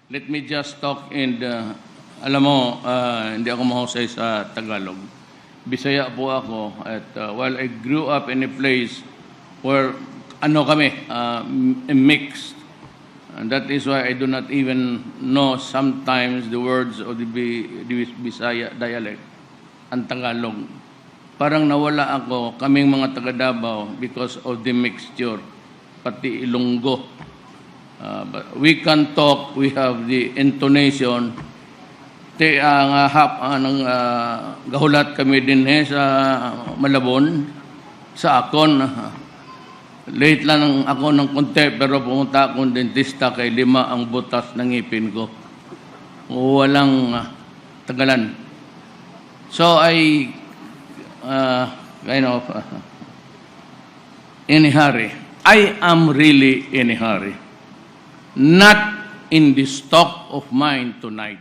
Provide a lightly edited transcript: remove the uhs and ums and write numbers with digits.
Let me just talk in alam mo, hindi ako mahusay sa Tagalog. Bisaya po ako at while I grew up in a place where mixed. And that is why I do not even know sometimes the words of the Bisaya dialect, ang Tagalog. Parang nawala ako, kaming mga taga Davao, because of the mixture, pati Ilonggo. But we can talk, we have the intonation. Gahulat kami din sa Malabon, sa Akon. Late lang ako ng konti, pero pumunta akong dentista kay 5 ang butas ng ngipin ko. Walang tagalan. So I in a hurry. I am really in a hurry. Not in the stock of mind tonight.